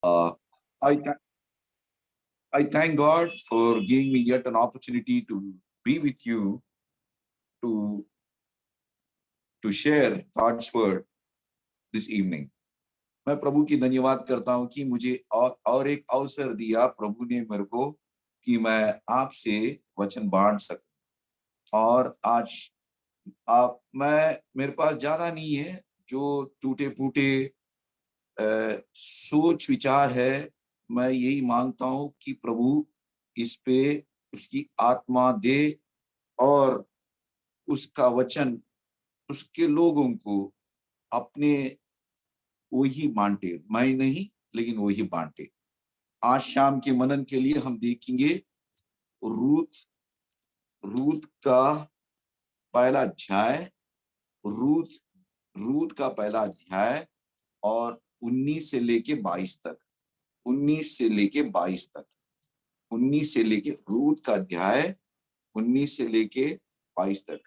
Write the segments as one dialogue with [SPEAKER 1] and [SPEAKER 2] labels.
[SPEAKER 1] Uh, I, th- I thank God for giving me yet an opportunity to be with you to, to share God's word this evening. मैं प्रभु की धन्यवाद करता हूं कि मुझे और एक अवसर दिया प्रभु ने मेरे को कि मैं आपसे वचन बांट सकूं। और आज आप मैं मेरे पास ज्यादा नहीं है, जो टूटे फूटे सोच विचार है। मैं यही मांगता हूं कि प्रभु इस पे उसकी आत्मा दे और उसका वचन उसके लोगों को अपने वही बांटे, मैं नहीं लेकिन वही बांटे। आज शाम के मनन के लिए हम देखेंगे रूत रूत का पहला अध्याय, रूत रूत का पहला अध्याय और 19 से लेके 22 तक, 19 से लेके 22 तक, 19 से लेके रूत का अध्याय 19 से लेके 22 तक।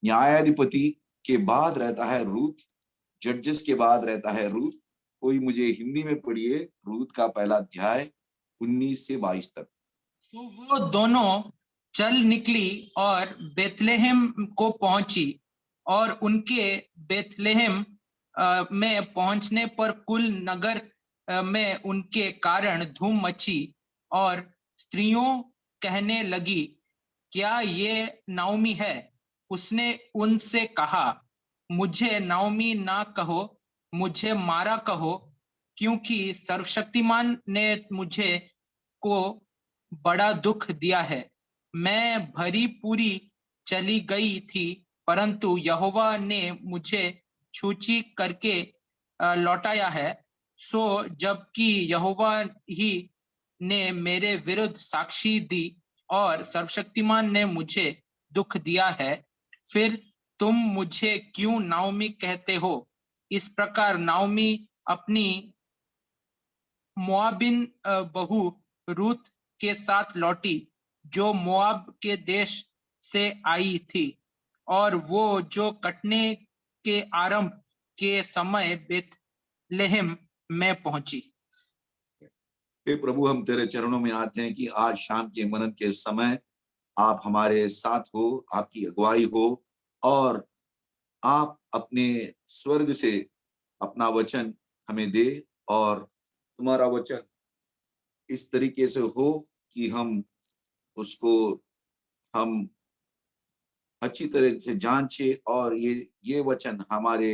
[SPEAKER 1] न्यायाधिपति के बाद रहता है रूत, जजेस के बाद रहता है रूत। कोई मुझे हिंदी में पढ़िए रूत का पहला अध्याय 19 से 22 तक।
[SPEAKER 2] तो वो दोनों चल निकली और बेथलेहम को पहुंची, और उनके बेथलेहम में पहुंचने पर कुल नगर में उनके कारण धूम मची, और स्त्रियों कहने लगी, क्या ये नाओमी है? उसने उनसे कहा, मुझे नाओमी ना कहो, मुझे मारा कहो, क्योंकि सर्वशक्तिमान ने मुझे को बड़ा दुख दिया है। मैं भरी पूरी चली गई थी, परंतु यहोवा ने मुझे छूची करके लौटाया है। सो जबकि यहोवा ही ने मेरे विरुद्ध साक्षी दी और सर्वशक्तिमान ने मुझे दुख दिया है, फिर तुम मुझे क्यों नाओमी कहते हो? इस प्रकार नाओमी अपनी मोआबिन बहू रूत के साथ लौटी, जो मोआब के देश से आई थी, और वो जो कटने के आरंभ के समय बेथलेहम में पहुंची।
[SPEAKER 1] हे प्रभु, हम तेरे चरणों में आते हैं कि आज शाम के मनन के समय आप हमारे साथ हो, आपकी अगुवाई हो, और आप अपने स्वर्ग से अपना वचन हमें दे, और तुम्हारा वचन इस तरीके से हो कि हम उसको हम अच्छी तरह से जांचे, और ये वचन हमारे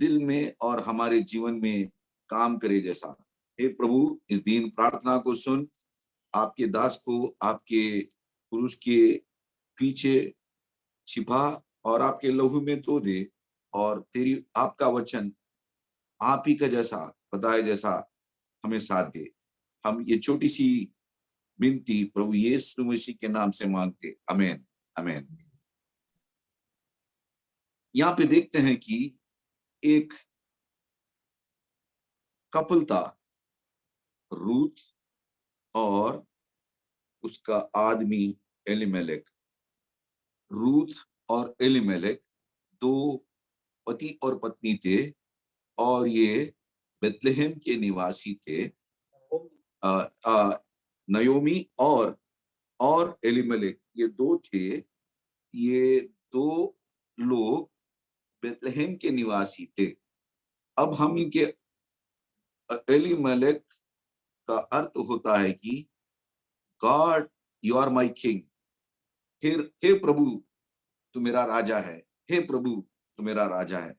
[SPEAKER 1] दिल में और हमारे जीवन में काम करे जैसा। हे प्रभु, इस दिन प्रार्थना को सुन, आपके दास को आपके पुरुष के पीछे छिपा और आपके लहू में धो दे, और तेरी आपका वचन आप ही का जैसा बताए जैसा हमें साथ दे। हम ये छोटी सी विनती प्रभु यीशु मसीह के नाम से मांगते, आमीन आमीन। यहाँ पे देखते हैं कि एक कपल था, रूत और उसका आदमी एलीमेलेक। रूत और एलीमेलेक दो पति और पत्नी थे, और ये बेथलेहम के निवासी थे। नयोमी और एलीमेलेक, ये दो थे। ये दो लोग बेथलेहम के निवासी थे। अब हम इनके एलीमेलेक का अर्थ होता है कि God you are my king. फिर हे प्रभु तू मेरा राजा है, हे प्रभु तू मेरा राजा है।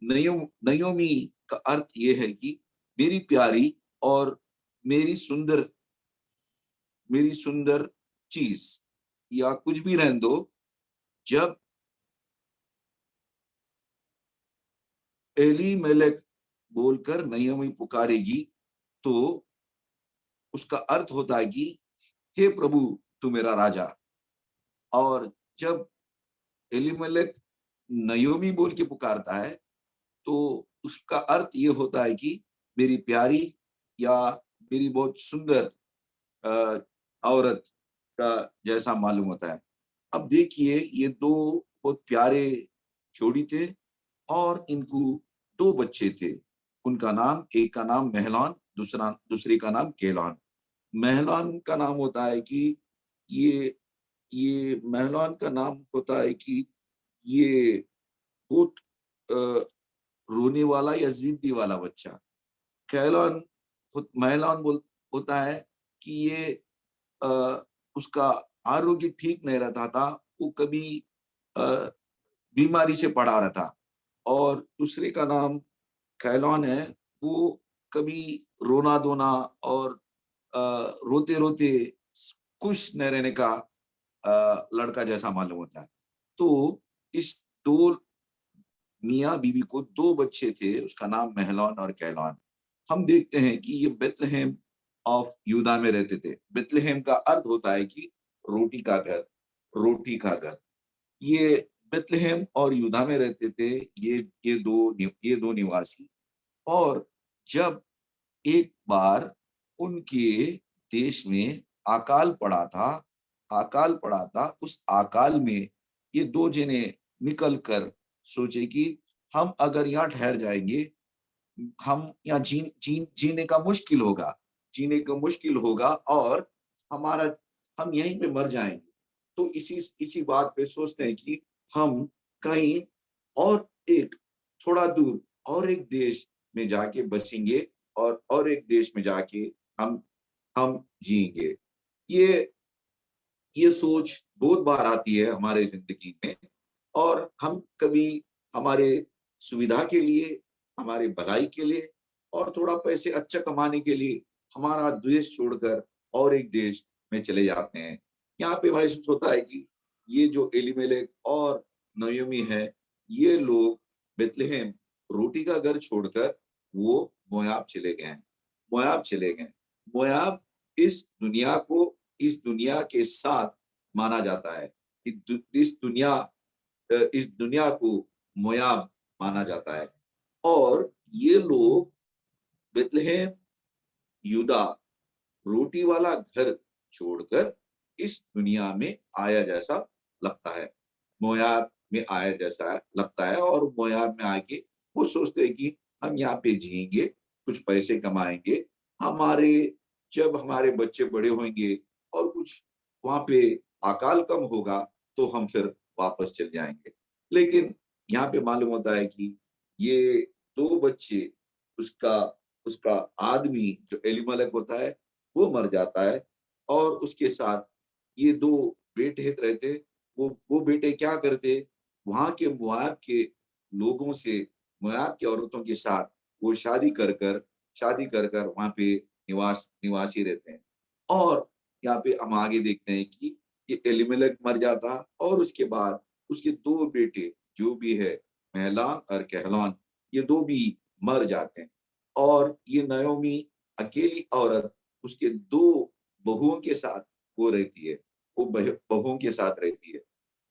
[SPEAKER 1] नयोमी का अर्थ ये है कि मेरी प्यारी और मेरी सुंदर चीज, या कुछ भी रहने दो। जब एलीमेलेक बोलकर नयोमी पुकारेगी तो उसका अर्थ होता है कि हे प्रभु तू मेरा राजा। और जब एलीमेलेक नयोमी बोल के पुकारता है तो उसका अर्थ ये होता है कि मेरी प्यारी या मेरी बहुत सुंदर औरत का जैसा मालूम होता है। अब देखिए, ये दो बहुत प्यारे जोड़ी थे और इनको दो बच्चे थे। उनका नाम, एक का नाम महलोन, दूसरी का नाम केहलॉन। महलॉन का नाम होता है कि ये महलॉन का नाम होता है कि ये बहुत रोने वाला या जिद्दी वाला बच्चा। कैलॉन महलॉन होता है कि ये अ, उसका आरोग्य ठीक नहीं रहता था, वो कभी अ, बीमारी से पड़ा रहता। और दूसरे का नाम कैलॉन है, वो कभी रोना धोना और रोते रोते खुश न रहने का लड़का जैसा मालूम होता है। तो इस दो मियाँ बीवी को दो बच्चे थे, उसका नाम महलौन और कैलौन। हम देखते हैं कि ये बेथलेहेम ऑफ यूदा में रहते थे। बेथलेहेम का अर्थ होता है कि रोटी का घर, रोटी का घर। ये बेथलेहेम और यूदा में रहते थे, ये दो निवासी। और जब एक बार उनके देश में अकाल पड़ा था, उस अकाल में ये दो जने निकल कर सोचे कि हम अगर यहाँ ठहर जाएंगे, हम यहाँ जीने का मुश्किल होगा और हमारा हम यहीं पे मर जाएंगे। तो इसी इसी बात पे सोचते हैं कि हम कहीं और एक थोड़ा दूर और एक देश में जाके बसेंगे और एक देश में जाके हम हम जिएंगे। ये ये सोच बहुत बार आती है हमारे जिंदगी में, और हम कभी हमारे सुविधा के लिए, हमारे भलाई के लिए और थोड़ा पैसे अच्छा कमाने के लिए हमारा देश छोड़कर और एक देश में चले जाते हैं। यहाँ पे भाई होता है कि ये जो एलीमेलेक और नयोमी है, ये लोग बेथलेहेम रोटी का घर छोड़कर वो मोयाब चले गए हैं। मोयाब चले गए। मोयाब इस दुनिया के साथ माना जाता है। इस दुनिया को मोयाब माना जाता है। और ये लोग बेथलेहेम यूदा रोटी वाला घर छोड़कर इस दुनिया में आया जैसा लगता है, मोयाब में आया जैसा लगता है। और मोयाब में आके वो सोचते हैं कि हम यहाँ पे जिएंगे, कुछ पैसे कमाएंगे, हमारे जब हमारे बच्चे बड़े होंगे और कुछ वहां पे अकाल कम होगा तो हम फिर वापस चल जाएंगे। लेकिन यहाँ पे मालूम होता है कि ये दो बच्चे, उसका उसका आदमी जो एलिमलेक होता है वो मर जाता है, और उसके साथ ये दो बेटे रहते। वो बेटे क्या करते, वहां के मोआब के लोगों से, मोआब की औरतों के साथ वो शादी कर कर वहां पे निवासी रहते हैं। और यहाँ पे हम आगे देखते हैं कि ये एलिमेलेक मर जाता, और उसके बाद उसके दो बेटे जो भी है, महलान और कहलान, ये दो भी मर जाते हैं। और ये नयोमी अकेली औरत उसके दो बहुओं के साथ वो रहती है, वो बहुओं के साथ रहती है।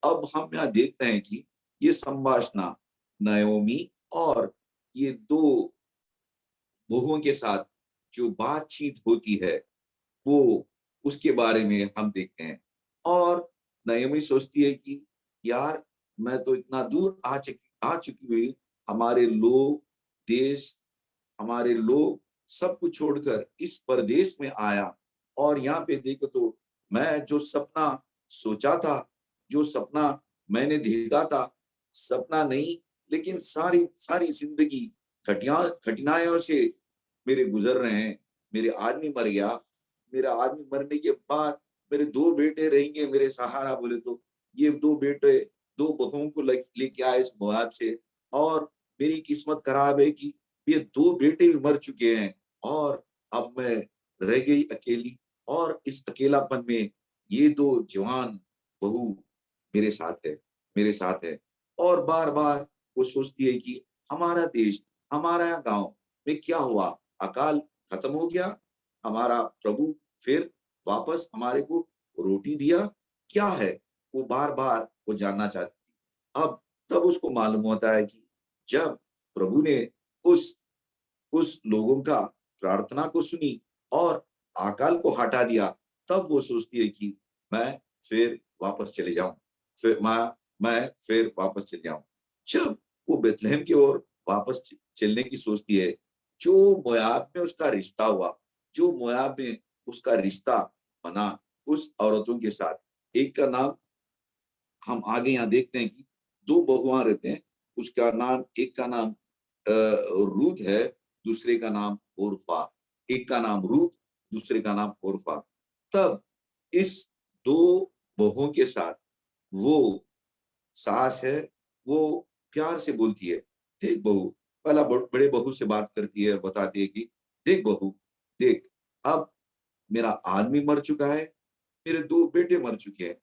[SPEAKER 1] अब हम यहाँ देखते हैं कि ये संभाषणा नयोमी और ये दो बहुओं के साथ जो बातचीत होती है, वो उसके बारे में हम देखते हैं। और नयोमी सोचती है कि यार, मैं तो इतना दूर आ चुकी हुई, हमारे लोग, देश, हमारे लोग सब कुछ छोड़कर इस परदेश में आया, और यहाँ पे देखो तो मैं जो सपना सोचा था, जो सपना मैंने देखा था, सपना नहीं, लेकिन सारी सारी जिंदगी कठिनाइयों से मेरे गुजर रहे हैं। मेरे आदमी मर गया, मेरा आदमी मरने के बाद मेरे दो बेटे रहेंगे मेरे सहारा, बोले तो ये दो बेटे दो बहुओं को लेके आए इस मोआब से। और मेरी किस्मत खराब है कि ये दो बेटे भी मर चुके हैं, और अब मैं रह गई अकेली, और इस अकेलापन में ये दो जवान बहू मेरे साथ है। और बार बार वो सोचती है कि हमारा देश, हमारा गांव में क्या हुआ, अकाल खत्म हो गया, हमारा प्रभु फिर वापस हमारे को रोटी दिया, क्या है, वो बार बार वो जानना चाहती थी। अब तब उसको मालूम होता है कि जब प्रभु ने उस उस लोगों का प्रार्थना को सुनी और अकाल को हटा दिया, तब वो सोचती है कि मैं फिर वापस चले जाऊं, फिर मैं फिर वापस चले जाऊं। जब वो बेथलेहम की ओर वापस चलने की सोचती है, जो मोयाब में उसका रिश्ता हुआ, जो मोयाब में उसका रिश्ता बना उस औरतों के साथ, एक का नाम हम आगे यहाँ देखते हैं कि दो बहुआं रहते हैं, उसका नाम, एक का नाम रूत है, दूसरे का नाम ओरफा। एक का नाम रूत, दूसरे का नाम ओरफा। तब इस दो बहुओं के साथ वो सास है, वो प्यार से बोलती है, देख बहू, पहला बड़े बहू से बात करती है, बताती है कि देख बहू, देख, अब मेरा आदमी मर चुका है, मेरे दो बेटे मर चुके हैं,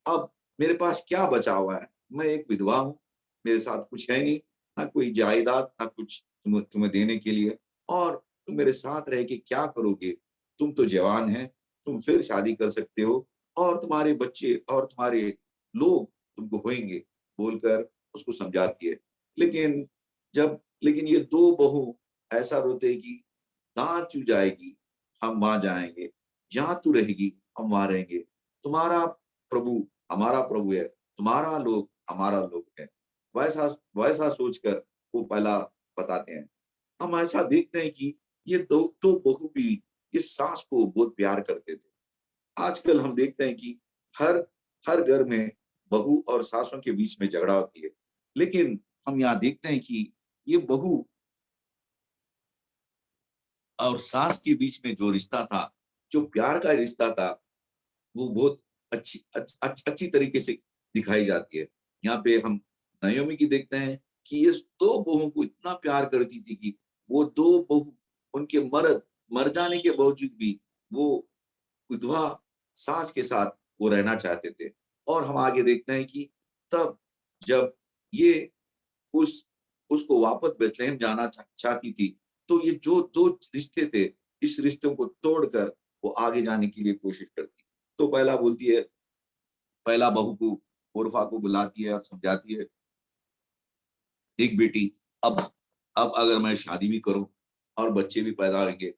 [SPEAKER 1] अब मेरे पास क्या बचा हुआ है? मैं एक विधवा हूं, मेरे साथ कुछ है नहीं, ना कोई जायदाद, ना कुछ तुम्हें देने के लिए, और तुम मेरे साथ रह के क्या करोगे? तुम तो जवान हैं, तुम फिर शादी कर सकते हो, और तुम्हारे बच्चे और तुम्हारे लोग तुमको होंगे, बोलकर उसको समझाती है। लेकिन ये दो बहू ऐसा रोते कि कहाँ तू जाएगी, हम वहां जाएंगे, जहां तू रहेगी हम वहां रहेंगे, तुम्हारा प्रभु हमारा प्रभु है, तुम्हारा लोग हमारा लोग है। वैसा वैसा सोचकर वो पहला बताते हैं। हम ऐसा देखते हैं कि ये दो बहू भी इस सास को बहुत प्यार करते थे। आजकल हम देखते हैं कि हर हर घर में बहू और सासों के बीच में झगड़ा होती है, लेकिन हम यहाँ देखते हैं कि ये बहू और सास के बीच में जो रिश्ता था, जो प्यार का रिश्ता था, वो बहुत अच्छी तरीके से दिखाई जाती है। यहाँ पे हम नायोमी की देखते हैं कि ये दो बहुओं को इतना प्यार करती थी कि वो दो बहू, उनके मर जाने के बावजूद भी वो विधवा सास के साथ वो रहना चाहते थे। और हम आगे देखते हैं कि तब जब ये उस उसको वापस बेथलेहम जाना चाहती थी, तो ये जो दो रिश्ते थे, इस रिश्तों को तोड़कर वो आगे जाने के लिए कोशिश करती। तो पहला बोलती है, पहला बहू को, ओरफा को बुलाती है और समझाती है, देख बेटी, अब अब अगर मैं शादी भी करूं और बच्चे भी पैदा होंगे,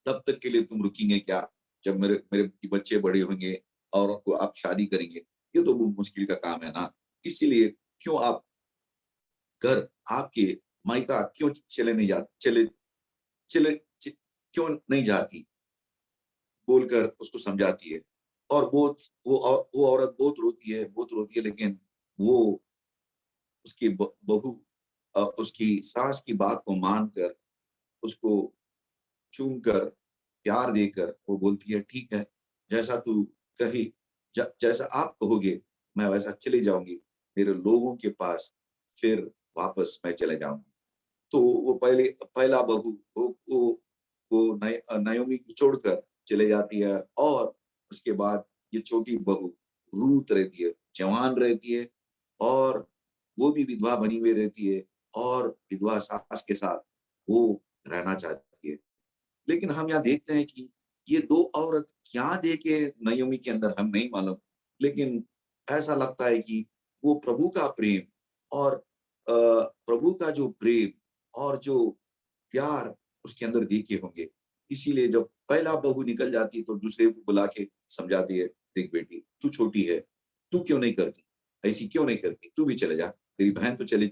[SPEAKER 1] तब तक के लिए तुम रुकेंगे क्या? जब मेरे मेरे बच्चे बड़े होंगे और उनको आप शादी करेंगे, ये तो बहुत मुश्किल का काम है ना। इसीलिए क्यों आप घर, आपके मायका क्यों चले नहीं जा चले चले च, क्यों नहीं जाती, बोलकर उसको समझाती है। और वो औरत बहुत रोती है, लेकिन वो उसकी बहू उसकी सास की बात को मानकर, उसको चूम कर, प्यार देकर वो बोलती है, ठीक है, जैसा तू कही, जैसा आप कहोगे मैं वैसा चली जाऊंगी, मेरे लोगों के पास फिर वापस मैं चले जाऊंगी। तो वो पहला बहू नायोमी को छोड़कर चले जाती है, और उसके बाद ये छोटी बहू रूत रहती है, जवान रहती है, और वो भी विधवा बनी हुई रहती है, और विधवा सास के साथ वो रहना चाहती है। लेकिन हम यहाँ देखते हैं कि ये दो औरत क्या देखे नयोमी के अंदर हम नहीं मालूम, लेकिन ऐसा लगता है कि वो प्रभु का प्रेम, और प्रभु का जो प्रेम और जो प्यार उसके अंदर देखे होंगे। इसीलिए जब पहला बहू निकल जाती है तो दूसरे को बुला के समझाती है, देख बेटी, तू छोटी है, तू क्यों नहीं करती, ऐसी क्यों नहीं करती, तू भी चले जा, तेरी बहन तो चले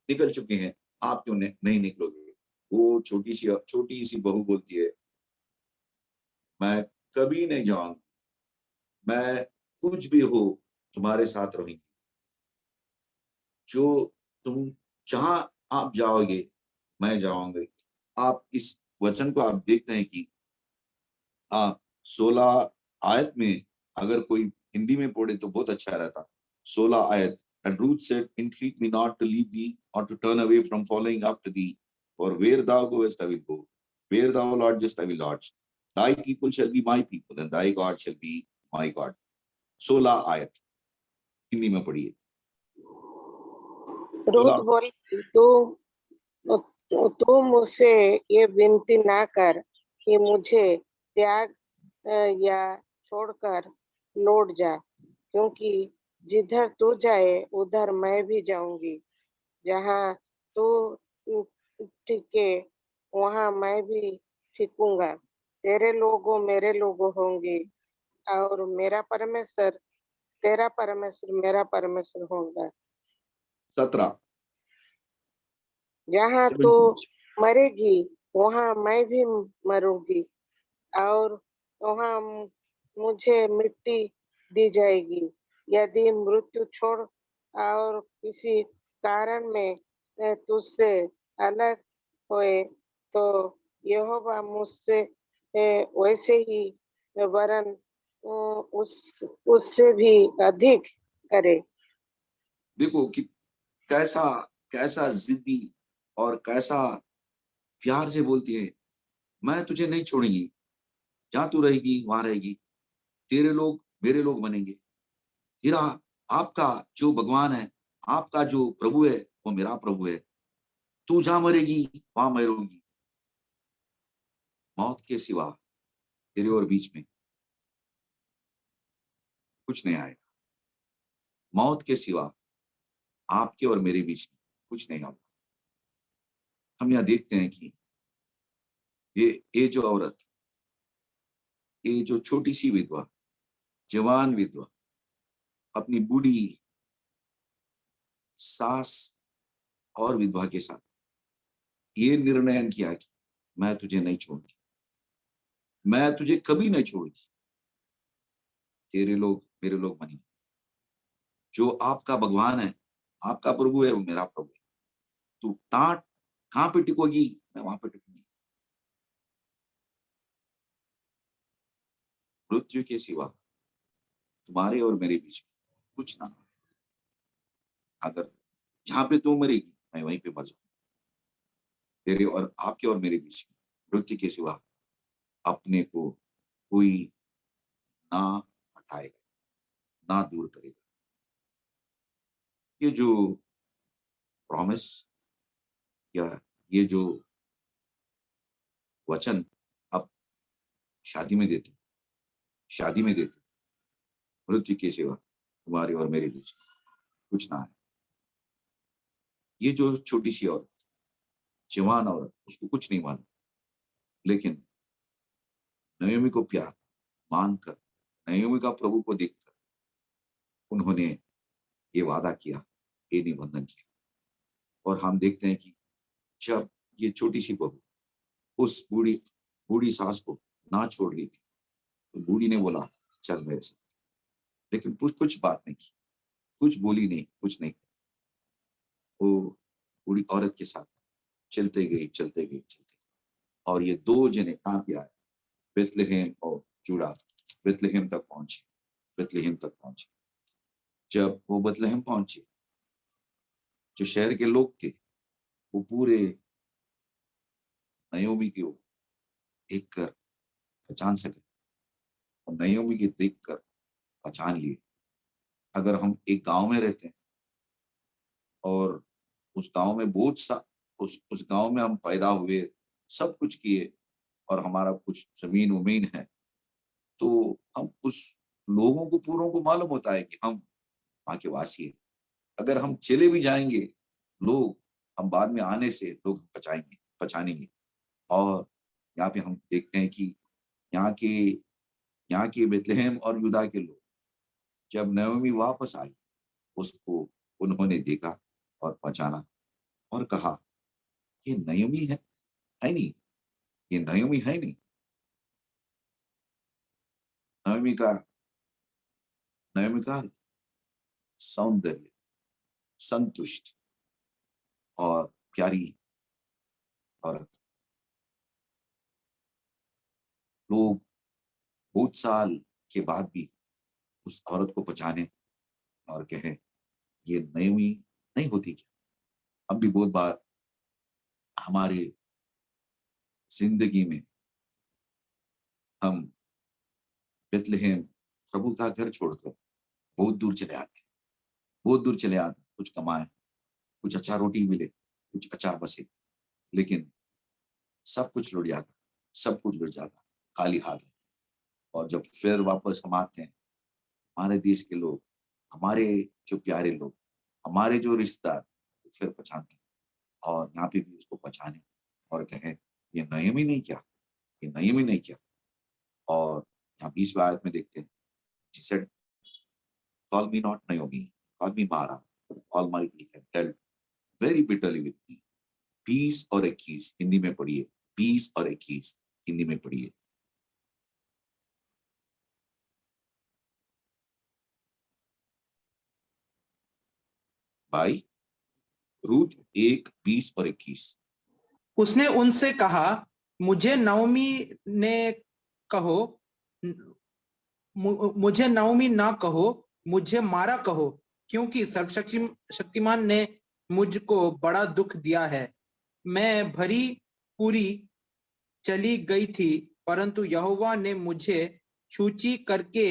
[SPEAKER 1] निकल चुके हैं, आप क्यों नहीं निकलोगे? वो छोटी सी बहू बोलती है, मैं कभी नहीं जाऊंगी, मैं कुछ भी हो तुम्हारे साथ रहूंगी, जो तुम जहां आप जाओगे मैं जाऊंगी। आप इस वचन को आप देखते हैं कि 16 आयत में अगर कोई हिंदी में पढ़े तो बहुत अच्छा रहता। 16 आयत, and Ruth said, entreat me not to leave thee or to turn away from following after thee, for where thou goest I will go, where thou lodgest I will lodge, thy people shall be my people and thy God shall be my God। 16 आयत हिंदी में पढ़िए।
[SPEAKER 3] Ruth बोली, तू मुझसे ये विनती ना कर कि मुझे त्याग या छोड़कर लौट जा, क्योंकि जिधर तू जाए उधर मैं भी जाऊंगी, जहाँ तू टिके वहाँ मैं भी टिकूंगा, तेरे लोगों मेरे लोगों होंगे और मेरा परमेश्वर तेरा परमेश्वर मेरा परमेश्वर होगा।
[SPEAKER 1] 17
[SPEAKER 3] जहाँ तू मरेगी वहाँ मैं भी मरूंगी और वहाँ मुझे मिट्टी दी जाएगी। यदि मृत्यु छोड़ और किसी कारण में तुझसे अलग होए तो यहोवा मुझसे वैसे ही वरन उससे भी अधिक करे।
[SPEAKER 1] देखो कि कैसा कैसा जिद्दी और कैसा प्यार से बोलती है, मैं तुझे नहीं छोड़ूंगी, जहां तू रहेगी वहां रहेगी, तेरे लोग मेरे लोग बनेंगे, तेरा आपका जो भगवान है, आपका जो प्रभु है वो मेरा प्रभु है, तू जहां मरेगी वहां मरूंगी, मौत के सिवा तेरे और बीच में कुछ नहीं आएगा, मौत के सिवा आपके और मेरे बीच में कुछ नहीं होगा। हम यहाँ देखते हैं कि ये जो औरत, ये जो छोटी सी विधवा, जवान विधवा अपनी बूढ़ी सास और विधवा के साथ ये निर्णय किया कि मैं तुझे नहीं छोड़ूंगी, मैं तुझे कभी नहीं छोड़ूंगी, तेरे लोग मेरे लोग बनेंगे, जो आपका भगवान है, आपका प्रभु है वो मेरा प्रभु है, तू टाट कहां पे टिकोगी मैं वहां पे टिकूंगी, मृत्यु के सिवा तुम्हारे और मेरे बीच में कुछ ना, अगर जहां पे तू मरेगी मैं वहीं पे मर जाऊंगा, तेरे और आपके और मेरे बीच में मृत्यु के सिवा अपने को कोई ना हटाएगा, ना दूर करेगा। ये जो प्रॉमिस या ये जो वचन अब शादी में देते, शादी में देते, मृत्यु के सिवा तुम्हारे और मेरे बीच कुछ ना है। ये जो छोटी सी औरत, जवान औरत, उसको कुछ नहीं मालूम, लेकिन नयोमी को प्यार मानकर, नयोमी का प्रभु को देखकर उन्होंने ये वादा किया, ये निबंधन किया। और हम देखते हैं कि जब ये छोटी सी बहू उस बूढ़ी बूढ़ी सास को ना छोड़ रही थी तो बूढ़ी ने बोला चल मेरे साथ, लेकिन कुछ बात नहीं की, कुछ बोली नहीं, कुछ नहीं। वो बूढ़ी औरत के साथ चलते गए चलते गए चलते गए और ये दो जने कहाँ पे आए, बेथलेहेम और जुड़ा, बेथलेहेम तक पहुंचे, बेथलेहेम तक पहुंचे। जब वो बेथलेहेम पहुंचे, जो शहर के लोग थे वो पूरे नयोमी को देखकर पहचान सके और नयोमी के देखकर पहचान लिए। अगर हम एक गांव में रहते हैं और उस गांव में बहुत सा उस गांव में हम पैदा हुए, सब कुछ किए और हमारा कुछ जमीन उमीन है, तो हम उस लोगों को पूरों को मालूम होता है कि हम वहां के वासी हैं। अगर हम चले भी जाएंगे लोग, हम बाद में आने से लोग पहचानेंगे। और यहाँ पे हम देखते हैं कि यहाँ के यहाँ के बेथलेहम और यूदा के लोग जब नयोमी वापस आई, उसको उन्होंने देखा और पहचाना और कहा ये नयोमी है नहीं, ये नयोमी है नहीं। नयोमी का नयोमी का सौंदर्य, संतुष्ट और प्यारी औरत। लोग बहुत साल के बाद भी उस औरत को पहचाने और कहे ये नयोमी नहीं होती क्या। अब भी बहुत बार हमारे जिंदगी में हम बेथलेहम प्रभु का घर छोड़कर बहुत दूर चले आते हैं, बहुत दूर चले आते हैं, कुछ कमाए, कुछ अच्छा रोटी मिले, कुछ अच्छा बसे, लेकिन सब कुछ लुट जाता, सब कुछ लुट जाता, खाली हाथ। और जब फिर वापस हम आते हैं, हमारे देश के लोग, हमारे जो प्यारे लोग, हमारे जो रिश्तेदार फिर पहचानते हैं और यहाँ पे भी उसको पहचाने और कहे ये नयमी नहीं क्या, ये नयमी नहीं क्या। और यहाँ 20वें आयत में देखते हैं, she said, call me not Naomi, call me Mara, Almighty had dealt very bitterly with me. 20 और 21 हिंदी में पढ़िए, 20 और 21 हिंदी में पढ़िए। भाई, रूत 1, 20 और 21।
[SPEAKER 2] उसने उनसे कहा, मुझे नाओमी ने कहो, मुझे नाओमी ना कहो, मुझे मारा कहो, क्योंकि सर्वशक्तिमान ने मुझको बड़ा दुख दिया है। मैं भरी पूरी चली गई थी, परंतु यहोवा ने मुझे सूची करके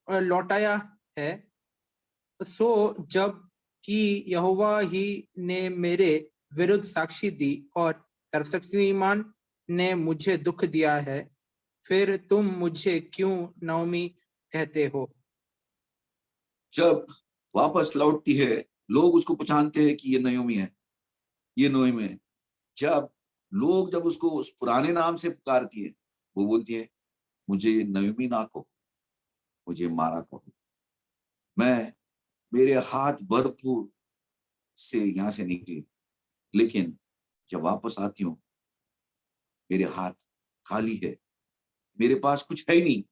[SPEAKER 2] लौटाया है। सो जब कि यहोवा ही ने मेरे विरुद्ध साक्षी दी और सर्वशक्तिमान ने मुझे दुख दिया है, फिर तुम मुझे क्यों नाओमी कहते हो?
[SPEAKER 1] जब वापस लौटती है, लोग उसको पहचानते हैं कि ये नयोमी है, ये नयोमी है। जब उसको उस पुराने नाम से पुकारती है, वो बोलती है, मुझे नयोमी ना कहो, मुझे मारा कहो। मैं मेरे हाथ भरपूर से यहां से निकली, लेकिन जब वापस आती हूँ मेरे हाथ खाली है, मेरे पास कुछ है ही नहीं,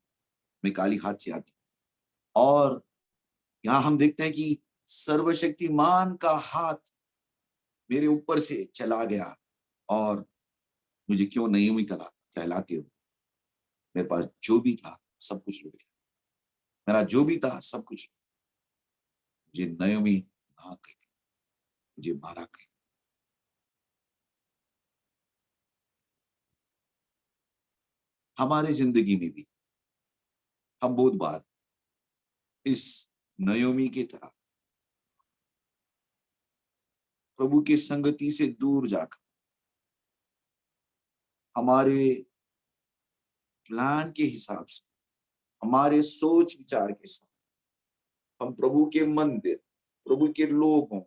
[SPEAKER 1] मैं खाली हाथ से आती हूँ। और यहाँ हम देखते हैं कि सर्वशक्तिमान का हाथ मेरे ऊपर से चला गया और मुझे क्यों नयोमी कहलाते हो? मेरे पास जो भी था सब कुछ लुट गया, मेरा जो भी था सब कुछ। मुझे नयोमी ना कहे, मुझे मारा कहे। हमारे जिंदगी में भी हम बहुत बार इस नयोमी की तरह प्रभु की संगति से दूर जाकर हमारे प्लान के हिसाब से, हमारे सोच विचार के साथ हम प्रभु के मंदिर, प्रभु के लोगों,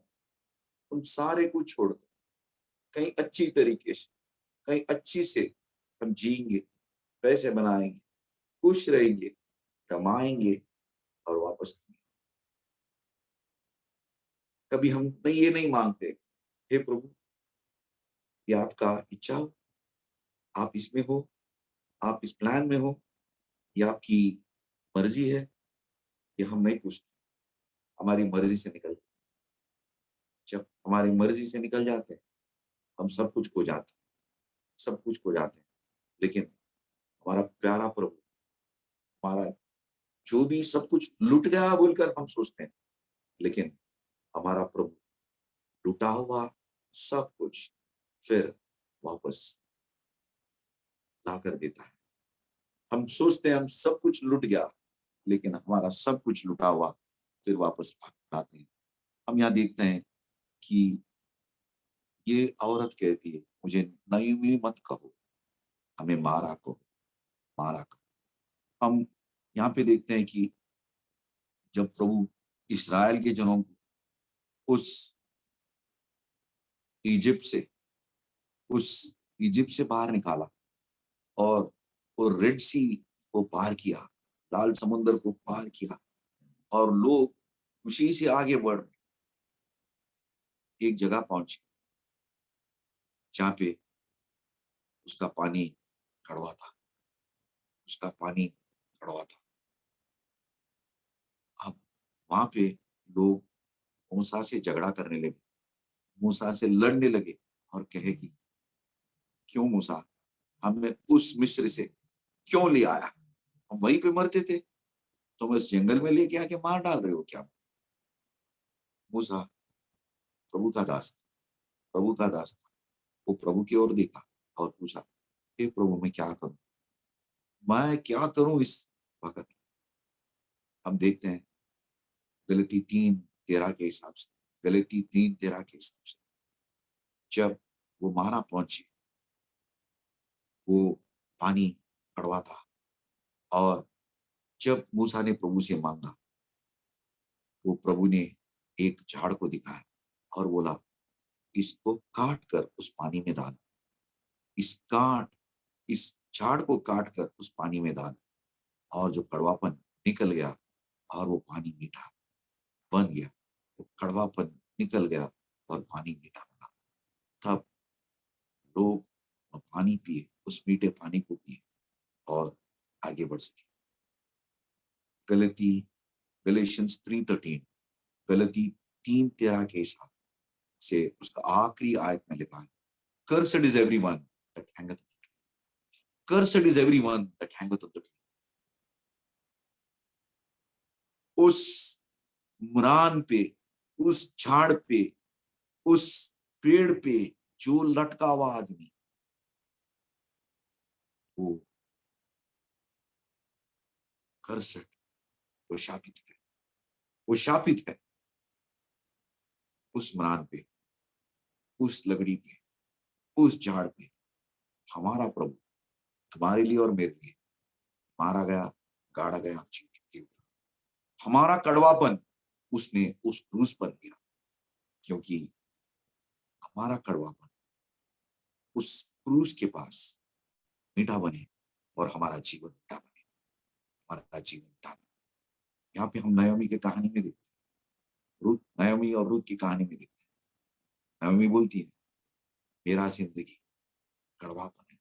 [SPEAKER 1] उन सारे को छोड़कर कहीं अच्छी तरीके से, कहीं अच्छी से हम जिएंगे, पैसे बनाएंगे, खुश रहेंगे, कमाएंगे और वापस आएंगे। कभी हम ये नहीं मांगते, हे प्रभु, ये आपका इच्छा हो, आप इसमें हो, आप इस प्लान में हो, ये आपकी मर्जी है। ये हम नहीं पूछते, हमारी मर्जी से निकल जाते। जब हमारी मर्जी से निकल जाते हैं, हम सब कुछ खो जाते हैं, सब कुछ खो जाते हैं। लेकिन हमारा प्यारा प्रभु, हमारा जो भी सब कुछ लुट गया बोलकर हम सोचते हैं, लेकिन हमारा प्रभु लुटा हुआ सब कुछ फिर वापस ला कर देता है। हम सोचते हैं हम सब कुछ लुट गया, लेकिन हमारा सब कुछ लुटा हुआ फिर वापस लाते हैं। हम यहाँ देखते हैं कि ये औरत कहती है, मुझे नयोमी मत कहो, हमें मारा कहो, मारा कहो। हम यहाँ पे देखते हैं कि जब प्रभु इस्राएल के जनों को उस इजिप्ट से बाहर निकाला और वो रेड सी को पार किया, लाल समुद्र को पार किया, और लोग खुशी से आगे बढ़ एक जगह पहुंचे जहां पे उसका पानी कड़वा था, उसका पानी कड़वा था। अब वहां पे लोग मूसा से झगड़ा करने लगे, मूसा से लड़ने लगे और कहे कि क्यों मूसा, हमें उस मिस्र से क्यों ले आया? हम वहीं पे मरते थे, तुम इस जंगल में लेके आके मार डाल रहे हो क्या? मूसा प्रभु का दास था, प्रभु का दास था। वो प्रभु की ओर देखा और पूछा, हे प्रभु, मैं क्या करूं, मैं क्या करूं इस वक्त? हम देखते हैं गलती 3:13 के हिसाब से, गलती 3:13 के हिसाब से, जब वो मारा पहुंचे, वो पानी कड़वा था, और जब मूसा ने प्रभु से मांगा, वो प्रभु ने एक झाड़ को दिखाया और बोला, इसको काट कर उस पानी में डाल, इस झाड़ को काट कर उस पानी में डाल, और जो कड़वापन निकल गया और वो पानी मीठा बन गया, वो कड़वापन निकल गया और पानी मीठा बना। तब लोग पानी पिए, उस मीठे पानी को पिए और आगे बढ़ सके। गलेशियंस 3:13, गलती 3:13 के हिसाब से उसका आखिरी आयत में लिखा है, Cursed is everyone that hangeth on the tree. Cursed is everyone that hangeth on the tree. उस मुरान पे, उस झाड़ पे, उस पेड़ पे जो लटका हुआ आदमी, वो cursed, वो शापित है, वो शापित है। उस मुरान पे, उस लकड़ी पे, उस झाड़ पे हमारा प्रभु तुम्हारे लिए और मेरे लिए मारा गया, गाड़ा गया, हमारा कड़वापन उसने उस क्रूस पर दिया, क्योंकि हमारा कड़वापन उस क्रूस के पास मीठा बने और हमारा जीवन मीठा बने, हमारा जीवन मीठा बने। यहाँ पे हम नयोमी की कहानी में देखते हैं, रूत, नयोमी और रूत की कहानी में देखते हैं। नयोमी बोलती है, मेरा जिंदगी कड़वापन है,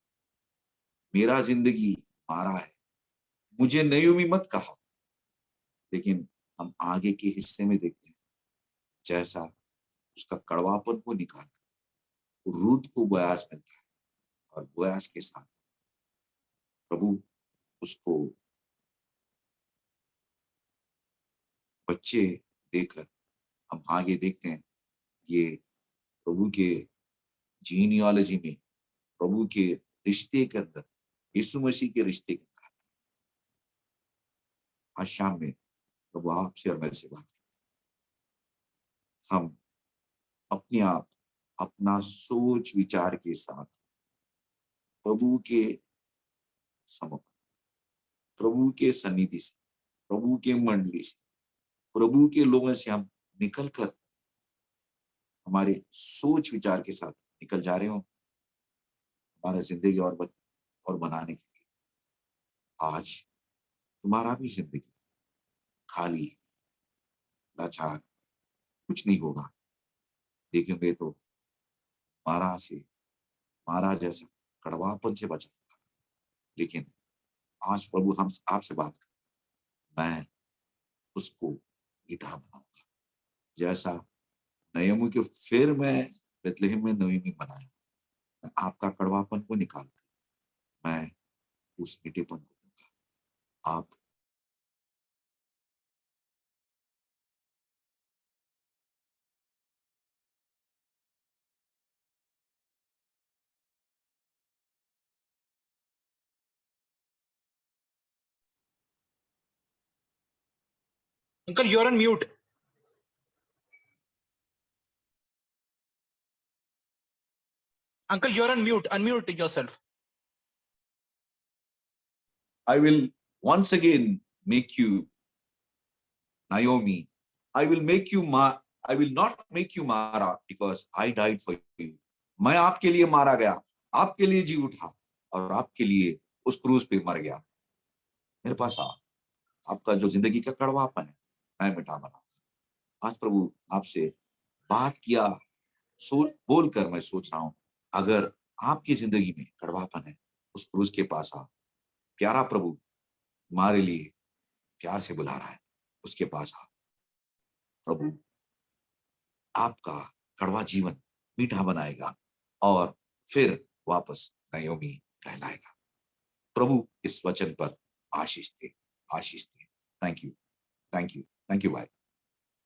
[SPEAKER 1] मेरा जिंदगी मारा है, मुझे नयोमी मत कहा। लेकिन हम आगे के हिस्से में देखते हैं, जैसा उसका कड़वापन को निकाल रूत को बोयास मिलता है और बोयास के साथ प्रभु उसको बच्चे देकर हम आगे देखते हैं, ये प्रभु के जीनियोलॉजी में, प्रभु के रिश्ते के अंदर, यीशु मसीह के रिश्ते के अंदर। आज शाम में प्रभु आपसे और मेरे से बात करें, हम अपने आप, अपना सोच विचार के साथ प्रभु के सम्मुख, प्रभु के सन्निधि से, प्रभु के मंडली से, प्रभु के लोगों से हम निकलकर हमारे सोच विचार के साथ निकल जा रहे हो हमारा जिंदगी और बनाने के लिए। आज तुम्हारा भी जिंदगी खाली, लाचार, कुछ नहीं होगा, देखेंगे तो मारा जैसा कड़वापन से बचा था। लेकिन आज प्रभु हम आपसे बात कर, मैं उसको मीठा बनाऊंगा, जैसा नयोमी के फिर मैं बेतलेहम में नयोमी बनाया, मैं आपका कड़वापन को निकाल कर मैं उस मीठेपन को दूंगा। आप
[SPEAKER 2] Uncle, you're on mute. Uncle, you're on mute. Unmute yourself.
[SPEAKER 1] I will once again make you Naomi. I will not make you Mara, because I died for you. मैं आपके लिए मारा गया, आपके लिए जी उठा और आपके लिए उस क्रूस पे मर गया। मेरे पास आपका जो जिंदगी का कड़वापन है, मैं मिटा बनाऊंगा। आज प्रभु आपसे बात किया, बोलकर मैं सोच रहा हूं, अगर आपकी जिंदगी में कड़वापन है, उस क्रूस के पास आ। प्यारा प्रभु तुम्हारे लिए प्यार से बुला रहा है, उसके पास आ। प्रभु आपका कड़वा जीवन मीठा बनाएगा और फिर वापस नयोमी कहलाएगा। प्रभु इस वचन पर आशीष दे, आशीष दे। Thank you, thank you, thank you भाई।